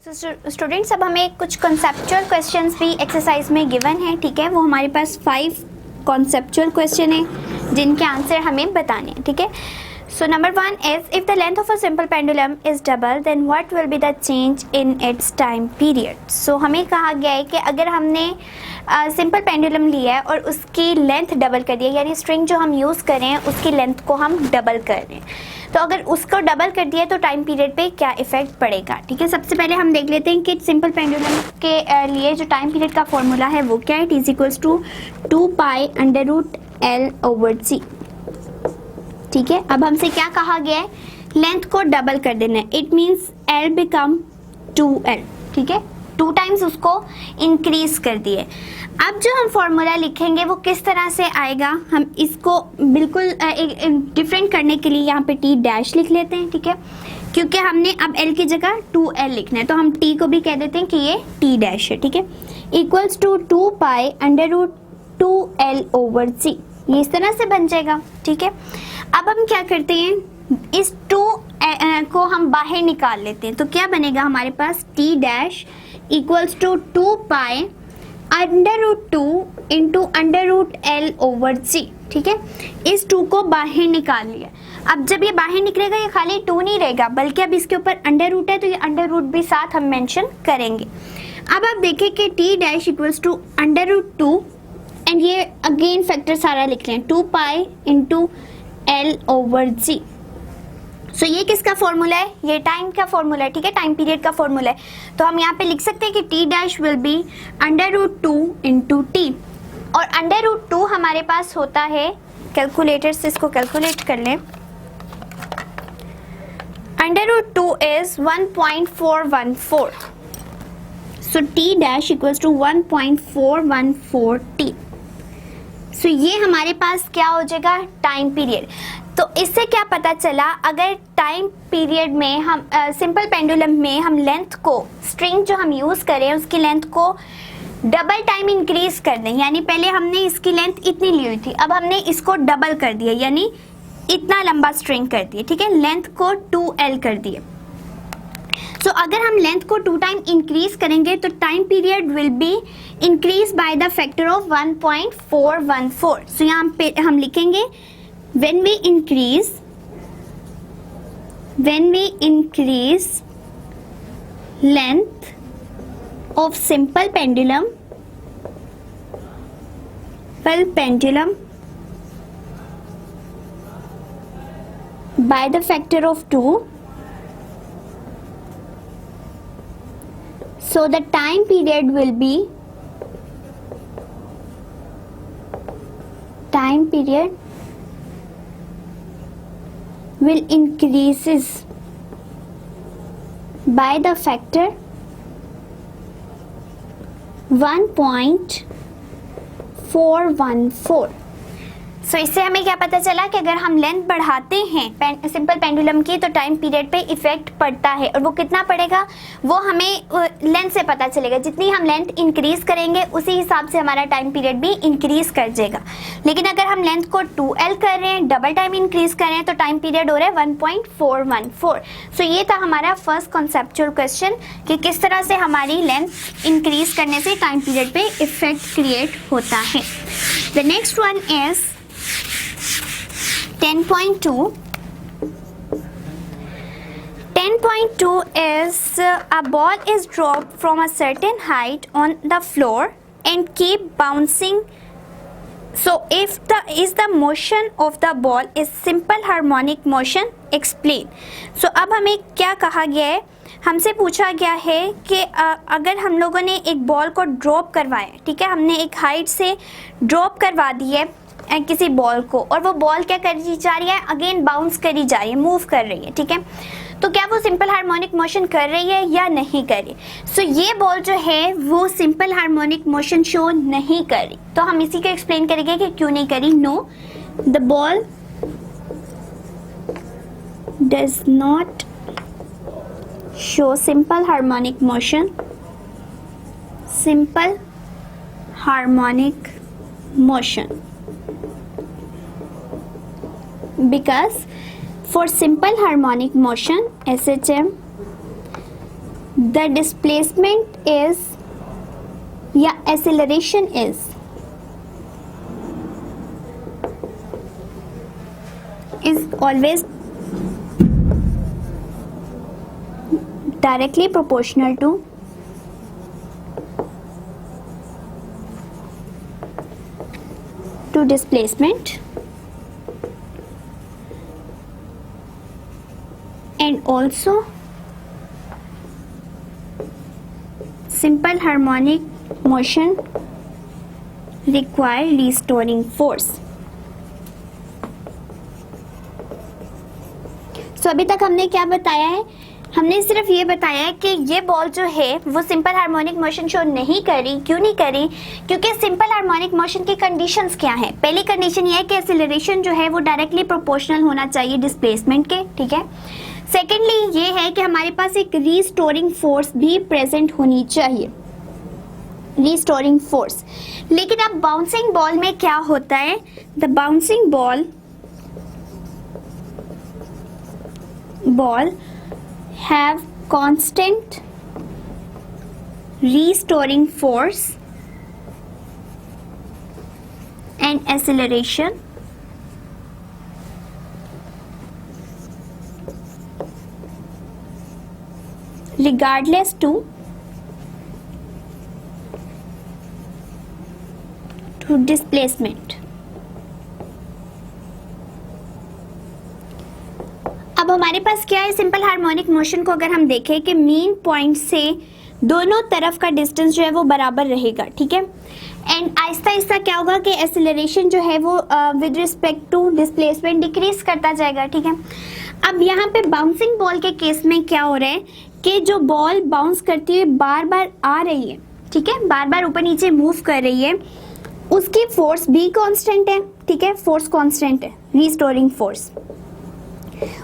Students अब हमें कुछ कॉन्सेप्चुअल क्वेश्चंस भी एक्सरसाइज में गिवन है, ठीक है। वो हमारे पास 5 कॉन्सेप्चुअल क्वेश्चन है जिनके आंसर हमें बताने हैं, ठीक है। So number 1 is if the length of a simple pendulum is double then what will be the change in its time period. So हमें कहा गया है कि अगर हमने सिंपल पेंडुलम लिया है और उसकी लेंथ डबल कर दिया, यानी स्ट्रिंग जो हम यूज़ कर रहे हैं उसकी लेंथ को हम डबल कर रहे हैं, तो अगर उसको डबल कर दिया तो टाइम पीरियड पे क्या इफेक्ट पड़ेगा, ठीक है। सबसे पहले हम देख लेते हैं कि सिंपल पेंडुलम के लिए जो टाइम पीरियड का फॉर्मूला है वो क्या है। T equals to 2 pi under root L over C, ठीक है। अब हमसे क्या कहा गया है, लेंथ को डबल कर देना है। It means L become 2L, ठीक है, 2 टाइम्स उसको इंक्रीज कर दिए। अब जो हम फॉर्मूला लिखेंगे वो किस तरह से आएगा, हम इसको बिल्कुल डिफरेंट करने के लिए यहाँ पे T डैश लिख लेते हैं, ठीक है, क्योंकि हमने अब L की जगह 2L लिखना है, तो हम T को भी कह देते हैं कि ये T डैश है, ठीक है। Equals to 2 pi under root 2L over C, ये इस तरह से बन जाएगा, ठीक है। अब हम क्या करते हैं, इस 2 को हम बाहर निकाल लेते हैं, तो क्या बनेगा हमारे पास T dash equals to 2 pi under root 2 into under root L over C, ठीक है। इस 2 को बाहर निकाल लिया। अब जब ये बाहर निकलेगा ये खाली 2 नहीं रहेगा, बल्कि अब इसके ऊपर अंडर रूट है तो ये अंडर रूट भी साथ हम मेंशन करेंगे। अब आप देखें कि T dash equals to under root 2 and ये अगेन फैक्टर सारा लिख लें 2 pi into L over C। So ये किसका फॉर्मूला है, ये टाइम का फॉर्मूला है, ठीक है, टाइम पीरियड का फॉर्मूला है। तो हम यहाँ पे लिख सकते हैं कि T dash will be under root 2 into T, और अंडर रूट 2 हमारे पास होता है, कैलकुलेटर से इसको कैलकुलेट कर लें। Under root 2 is 1.414, so T dash equals to 1.414 T। So ये हमारे पास क्या हो जाएगा, टाइम पीरियड। तो इससे क्या पता चला, अगर टाइम पीरियड में हम सिंपल पेंडुलम में हम लेंथ को, स्ट्रिंग जो हम यूज़ करें उसकी लेंथ को डबल टाइम इंक्रीज कर दें, यानी पहले हमने इसकी लेंथ इतनी ली हुई थी, अब हमने इसको डबल कर दिया, यानी इतना लंबा स्ट्रिंग कर दिया, ठीक है, लेंथ को 2L कर दिए। सो अगर हम लेंथ को 2 टाइम इंक्रीज करेंगे तो time period will be increase by the factor of 1.414। सो यहाँ पे हम लिखेंगे when we increase length of simple pendulum by the factor of 2, so the time period will increases by the factor 1.414। सो इससे हमें क्या पता चला कि अगर हम लेंथ बढ़ाते हैं सिंपल पेंडुलम की तो टाइम पीरियड पे इफेक्ट पड़ता है, और वो कितना पड़ेगा वो हमें लेंथ से पता चलेगा। जितनी हम लेंथ इंक्रीज करेंगे उसी हिसाब से हमारा टाइम पीरियड भी इंक्रीज कर जाएगा। लेकिन अगर हम लेंथ को 2L कर रहे हैं, डबल टाइम इंक्रीज कर रहे हैं, तो टाइम पीरियड हो रहा है 1.414। सो ये था हमारा फर्स्ट कॉन्सेप्चुअल क्वेश्चन कि किस तरह से हमारी लेंथ इंक्रीज करने से टाइम पीरियड पे इफेक्ट क्रिएट होता है। The next one is 10.2. 10.2 is a ball is dropped from a certain height on the floor and keep bouncing. So if the motion of the ball is simple harmonic motion, explain. So अब हमें क्या कहा गया है, हमसे पूछा गया है कि अगर हम लोगों ने एक बॉल को ड्रॉप करवाया, ठीक है, हमने एक हाइट से ड्रॉप करवा दी है किसी बॉल को, और वो बॉल क्या करी जा रही है, अगेन बाउंस करी जा रही है, मूव कर रही है, ठीक है, तो क्या वो सिंपल हार्मोनिक मोशन कर रही है या नहीं कर रही। सो ये बॉल जो है वो सिंपल हार्मोनिक मोशन शो नहीं कर रही, तो हम इसी को एक्सप्लेन करेंगे कि क्यों नहीं करी। No, the ball does not show simple harmonic motion, simple harmonic motion, because for simple harmonic motion SHM the displacement is या acceleration is always directly proportional to displacement, and also simple harmonic motion require restoring force. So अभी तक हमने क्या बताया है? हमने सिर्फ ये बताया है कि ये बॉल जो है वो सिंपल हार्मोनिक मोशन शो नहीं करी। क्यों नहीं करी? क्योंकि सिंपल हार्मोनिक मोशन की कंडीशंस क्या है? पहली कंडीशन ये है कि एक्सेलरेशन जो है वो डायरेक्टली प्रोपोर्शनल होना चाहिए डिस्प्लेसमेंट के, ठीक है। सेकेंडली ये है कि हमारे पास एक रीस्टोरिंग फोर्स भी प्रेजेंट होनी चाहिए, रीस्टोरिंग फोर्स। लेकिन अब बाउंसिंग बॉल में क्या होता है? The bouncing ball have constant restoring force and acceleration regardless to displacement. अब हमारे पास क्या है? सिंपल हार्मोनिक मोशन को अगर हम देखें कि मेन पॉइंट से दोनों तरफ का डिस्टेंस जो है वो बराबर रहेगा, ठीक है। एंड आहिस्ता आहिस्ता क्या होगा कि एक्सेलरेशन जो है वो with respect to displacement decrease करता जाएगा, ठीक है। अब यहाँ पे बाउंसिंग बॉल के केस में क्या हो रहा है कि जो बॉल बाउंस करती हुई बार बार आ रही है, ठीक है, बार बार ऊपर नीचे मूव कर रही है, उसकी फोर्स भी कांस्टेंट है, ठीक है, फोर्स कांस्टेंट है, रीस्टोरिंग फोर्स।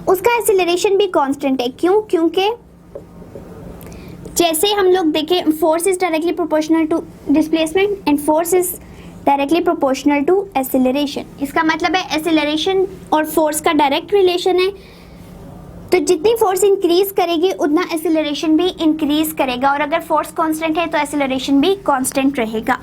उसका एक्सेलरेशन भी कांस्टेंट है। क्यों? क्योंकि जैसे हम लोग देखें, force is directly proportional to displacement and force is directly proportional to acceleration. इसका मतलब है एक्सेलरेशन और फोर्स का डायरेक्ट रिलेशन है। तो जितनी फोर्स इंक्रीज करेगी उतना एक्सेलरेशन भी इंक्रीज करेगा, और अगर फोर्स कांस्टेंट है तो एक्सेलरेशन भी कांस्टेंट रहेगा।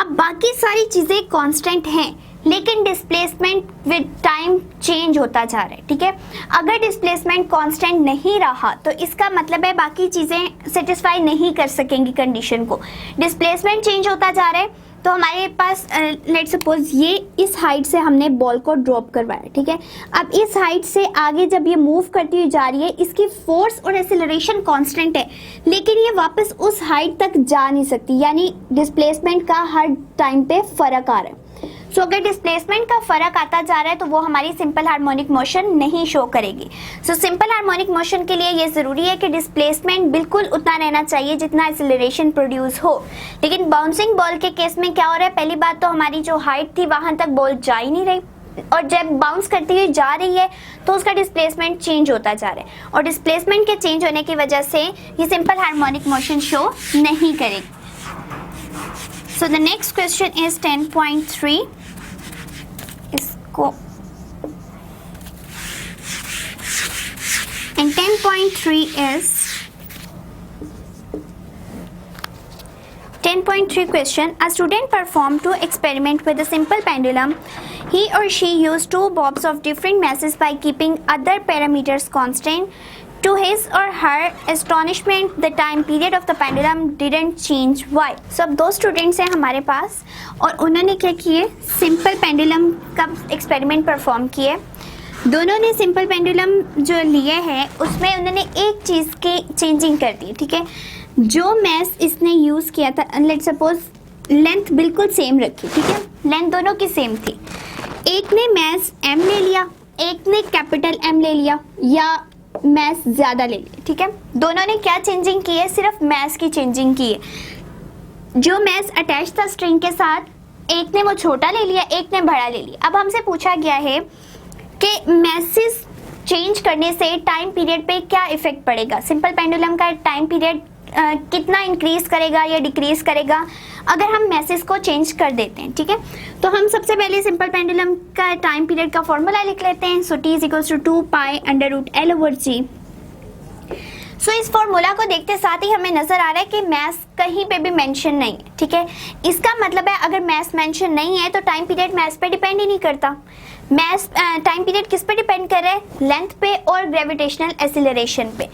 अब बाकी सारी चीजें कांस्टेंट हैं, लेकिन डिस्प्लेसमेंट विद टाइम चेंज होता जा रहा है, ठीक है। अगर डिस्प्लेसमेंट कांस्टेंट नहीं रहा तो इसका मतलब है बाकी चीजें सेटिस्फाई नहीं कर सकेंगी कंडीशन को। डिस्प्लेसमेंट चेंज होता जा रहा है तो हमारे पास लेट्स सपोज ये इस हाइट से हमने बॉल को ड्रॉप करवाया, ठीक है। अब इस हाइट से आगे जब ये मूव करती हुई जा रही है, इसकी फोर्स और एक्सेलरेशन कांस्टेंट है, लेकिन ये वापस उस हाइट तक जा नहीं सकती, यानी डिस्प्लेसमेंट का हर टाइम पे फर्क आ रहा है। सो अगर डिस्प्लेसमेंट का फर्क आता जा रहा है तो वो हमारी सिंपल हार्मोनिक मोशन नहीं शो करेगी। सो सिंपल हार्मोनिक मोशन के लिए ये जरूरी है कि डिस्प्लेसमेंट बिल्कुल उतना रहना चाहिए जितना एक्सेलरेशन प्रोड्यूस हो। लेकिन बाउंसिंग बॉल के केस में क्या हो रहा है? पहली बात तो हमारी जो हाइट थी वहां तक बॉल जा ही नहीं रही, और जब बाउंस करती हुई जा रही है तो उसका डिस्प्लेसमेंट चेंज होता जा रहा है, और डिस्प्लेसमेंट के चेंज होने की वजह से ये सिंपल हार्मोनिक मोशन शो नहीं करेगी। So the next question is 10.3. इसको and 10.3 is 10.3 question. A student performed two experiments with a simple pendulum. He or she used two bobs of different masses by keeping other parameters constant. To his or her astonishment, the time period of the pendulum didn't change. Why? So अब दो students हैं हमारे पास और उन्होंने क्या किए? Simple pendulum का experiment perform किए। दोनों ने सिंपल पेंडुलम जो लिए है उसमें उन्होंने एक चीज़ की चेंजिंग कर दी, ठीक है। जो मैथ इसने यूज़ किया था, लेट सपोज लेंथ बिल्कुल सेम रखी, ठीक है, लेंथ दोनों की सेम थी। एक ने मैथ m ले लिया, एक ने कैपिटल M ले लिया, या मैथ ज़्यादा ले लिया, ठीक है। दोनों ने क्या चेंजिंग की है? सिर्फ मैथ की चेंजिंग की है। जो मैथ अटैच था स्ट्रिंग के साथ, एक ने वो छोटा ले लिया, एक ने बड़ा ले लिया। अब हमसे पूछा गया है कि मैसेज चेंज करने से टाइम पीरियड पे क्या इफेक्ट पड़ेगा, सिंपल पेंडुलम का टाइम पीरियड कितना इंक्रीज करेगा या डिक्रीज करेगा अगर हम मैसेज को चेंज कर देते हैं, ठीक है। तो हम सबसे पहले सिंपल पेंडुलम का टाइम पीरियड का फॉर्मूला लिख लेते हैं। सो t = 2 पाई √L/g। सो इस फॉर्मूला को देखते साथ ही हमें नजर आ रहा है कि मैथ्स कहीं पे भी मेंशन नहीं है, ठीक है। इसका मतलब है अगर मैथ्स मेंशन नहीं है तो टाइम पीरियड मैथ्स पे डिपेंड ही नहीं करता। मैथ्स टाइम पीरियड किस पे डिपेंड कर रहा है? लेंथ पे और ग्रेविटेशनल एक्सीलरेशन पे।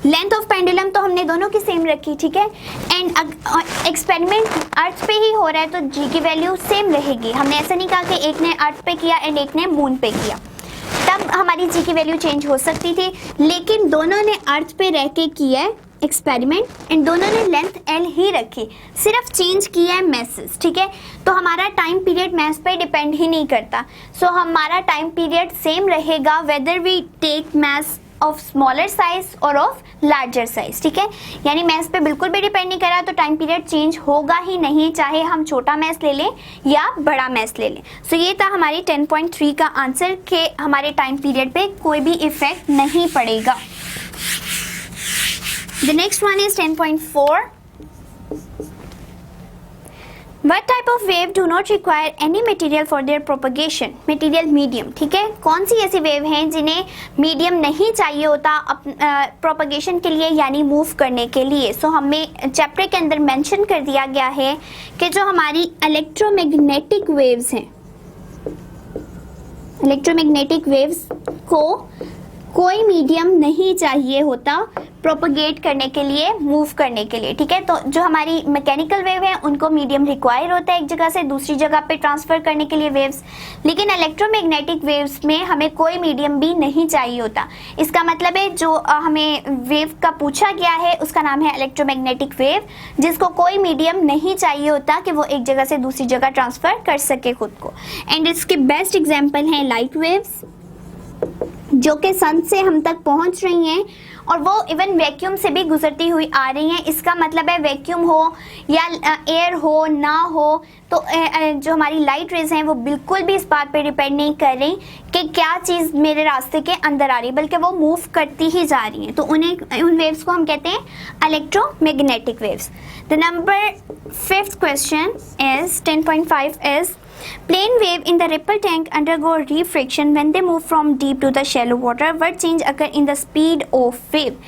लेंथ ऑफ पेंडुलम तो हमने दोनों की सेम रखी, ठीक है। एंड एक्सपेरिमेंट अर्थ पे ही हो रहा है तो जी की वैल्यू सेम रहेगी। हमने ऐसा नहीं कहा कि एक ने अर्थ पे किया एंड एक ने मून पे किया, तब हमारी जी की वैल्यू चेंज हो सकती थी। लेकिन दोनों ने अर्थ पे रह के किया है एक्सपेरिमेंट एंड दोनों ने लेंथ एल ही रखी, सिर्फ चेंज किया है मैसेज, ठीक है। तो हमारा टाइम पीरियड मैथ्स पे डिपेंड ही नहीं करता। सो हमारा टाइम पीरियड सेम रहेगा whether we take mass of smaller size और ऑफ लार्जर साइज, ठीक है। यानी मैथ्स पे बिल्कुल भी डिपेंड नहीं करा तो टाइम पीरियड चेंज होगा ही नहीं, चाहे हम छोटा मैथ्स ले लें या बड़ा मैथ्स ले लें। सो ये था हमारी 10.3 का आंसर कि हमारे टाइम पीरियड पे कोई भी इफेक्ट नहीं पड़ेगा। The next one is 10.4. What type of wave do not require any material for their propagation? Material medium, ठीक है। कौन सी ऐसी वेव हैं जिन्हें मीडियम नहीं चाहिए होता प्रोपगेशन के लिए यानी मूव करने के लिए? सो हमें चैप्टर के अंदर मेंशन कर दिया गया है कि जो हमारी इलेक्ट्रोमैग्नेटिक वेव्स हैं, इलेक्ट्रोमैग्नेटिक वेव्स को कोई मीडियम नहीं चाहिए होता प्रोपगेट करने के लिए, मूव करने के लिए, ठीक है। तो जो हमारी मैकेनिकल वेव है उनको मीडियम रिक्वायर होता है एक जगह से दूसरी जगह पे ट्रांसफर करने के लिए वेव्स, लेकिन इलेक्ट्रोमैग्नेटिक वेव्स में हमें कोई मीडियम भी नहीं चाहिए होता। इसका मतलब है जो हमें वेव का पूछा गया है उसका नाम है इलेक्ट्रोमैग्नेटिक वेव, जिसको कोई मीडियम नहीं चाहिए होता कि वो एक जगह से दूसरी जगह ट्रांसफर कर सके खुद को। एंड इसके बेस्ट एग्जाम्पल हैं लाइट वेव्स जो कि सन से हम तक पहुंच रही हैं और वो इवन वैक्यूम से भी गुजरती हुई आ रही हैं। इसका मतलब है वैक्यूम हो या एयर हो ना हो तो जो हमारी लाइट रेज हैं वो बिल्कुल भी इस बात पे डिपेंड नहीं कर रही कि क्या चीज़ मेरे रास्ते के अंदर आ रही है, बल्कि वो मूव करती ही जा रही हैं। तो उन वेव्स को हम कहते हैं electromagnetic waves. The number 5th question is 10.5 is plane wave in the ripple tank undergo refraction when they move from deep to the shallow water. What change occur in the speed of wave?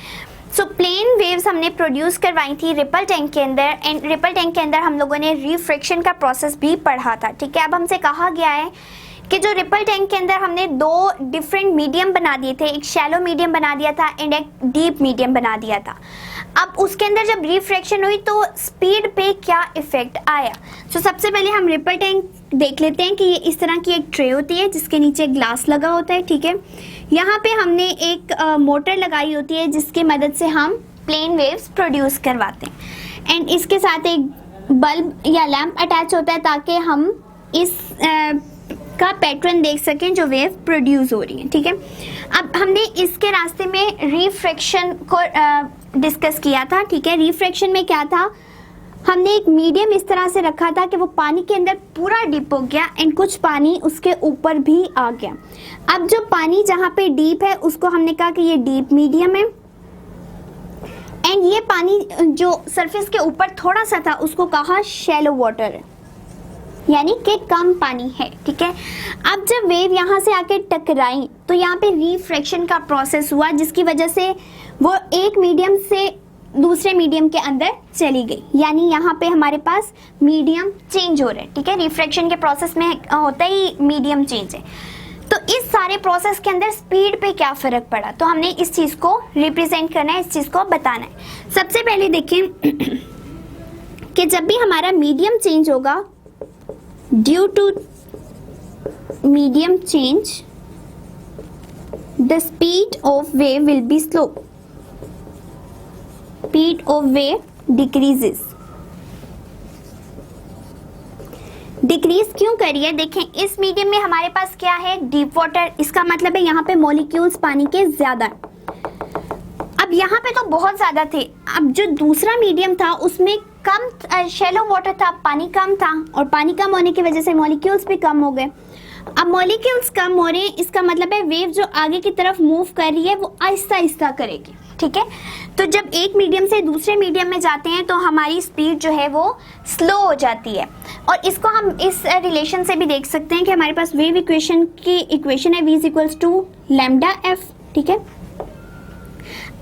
So plane waves हमने produce करवाई थी ripple tank के अंदर and ripple tank के अंदर हम लोगों ने रिफ्रैक्शन का प्रोसेस भी पढ़ा था, ठीक है। अब हमसे कहा गया है कि जो रिपल टैंक के अंदर हमने दो डिफरेंट मीडियम बना दिए थे, एक शैलो मीडियम बना दिया था एंड एक डीप मीडियम बना दिया था। अब उसके अंदर जब रिफ्रैक्शन हुई तो स्पीड पे क्या इफेक्ट आया? सो सबसे पहले हम रिपल टैंक देख लेते हैं कि ये इस तरह की एक ट्रे होती है जिसके नीचे ग्लास लगा होता है, ठीक है। यहाँ पे हमने एक मोटर लगाई होती है जिसकी मदद से हम प्लेन वेव्स प्रोड्यूस करवाते हैं एंड इसके साथ एक बल्ब या लैंप अटैच होता है ताकि हम इस का पैटर्न देख सकें जो वेव प्रोड्यूस हो रही है, ठीक है। अब हमने इसके रास्ते में रिफ्रैक्शन को डिस्कस किया था, ठीक है। रिफ्रैक्शन में क्या था, हमने एक मीडियम इस तरह से रखा था कि वो पानी के अंदर पूरा डिप हो गया एंड कुछ पानी उसके ऊपर भी आ गया। अब जो पानी जहाँ पे डीप है उसको हमने कहा कि ये डीप मीडियम है एंड ये पानी जो सरफेस के ऊपर थोड़ा सा था उसको कहा शैलो वाटर है, यानी कि कम पानी है, ठीक है। अब जब वेव यहाँ से आके टकराई तो यहाँ पे रिफ्रैक्शन का प्रोसेस हुआ जिसकी वजह से वो एक मीडियम से दूसरे मीडियम के अंदर चली गई, यानी यहाँ पे हमारे पास मीडियम चेंज हो रहा है, ठीक है। रिफ्रैक्शन के प्रोसेस में होता ही मीडियम चेंज है। तो इस सारे प्रोसेस के अंदर स्पीड पे क्या फ़र्क पड़ा, तो हमने इस चीज़ को रिप्रेजेंट करना है, इस चीज़ को बताना है। सबसे पहले देखें कि जब भी हमारा मीडियम चेंज होगा, due to medium change the speed of wave will be slow, speed of wave decreases. Decrease क्यों करिए, देखें इस मीडियम में हमारे पास क्या है, डीप वाटर, इसका मतलब है यहाँ पे मॉलिक्यूल्स पानी के ज्यादा। अब यहाँ पे तो बहुत ज्यादा थे, अब जो दूसरा मीडियम था उसमें कम शैलो वाटर था, पानी कम था और पानी कम होने की वजह से मॉलिक्यूल्स भी कम हो गए। अब मॉलिक्यूल्स कम हो रहे हैं, इसका मतलब है वेव जो आगे की तरफ मूव कर रही है वो आहिस्ता आहिस्ता करेगी, ठीक है। तो जब एक मीडियम से दूसरे मीडियम में जाते हैं तो हमारी स्पीड जो है वो स्लो हो जाती है और इसको हम इस रिलेशन से भी देख सकते हैं कि हमारे पास वेव इक्वेशन की इक्वेशन है v = λf, ठीक है।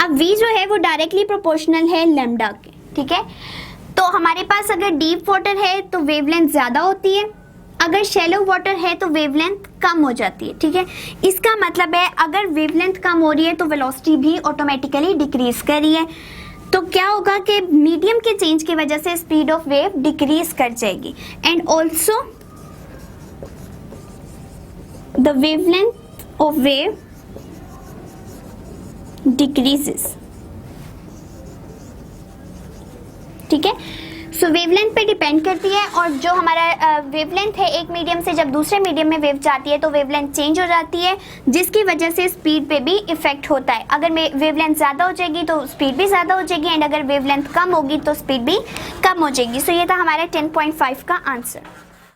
अब v जो है वो डायरेक्टली प्रोपोर्शनल है लैम्डा के, ठीक है। तो हमारे पास अगर डीप वाटर है तो वेवलेंथ ज़्यादा होती है, अगर शैलो वाटर है तो वेवलेंथ कम हो जाती है, ठीक है। इसका मतलब है अगर वेवलेंथ कम हो रही है तो वेलोसिटी भी ऑटोमेटिकली डिक्रीज कर रही है। तो क्या होगा कि मीडियम के चेंज की वजह से स्पीड ऑफ वेव डिक्रीज कर जाएगी and also the wavelength of wave decreases, ठीक है। सो वेवलेंथ पे डिपेंड करती है, और जो हमारा वेवलेंथ है एक मीडियम से जब दूसरे मीडियम में वेव जाती है तो वेवलेंथ चेंज हो जाती है, जिसकी वजह से स्पीड पे भी इफेक्ट होता है। अगर वेवलेंथ ज़्यादा हो जाएगी तो स्पीड भी ज़्यादा हो जाएगी एंड अगर वेवलेंथ कम होगी तो स्पीड भी कम हो जाएगी। सो ये था हमारा 10.5 का आंसर।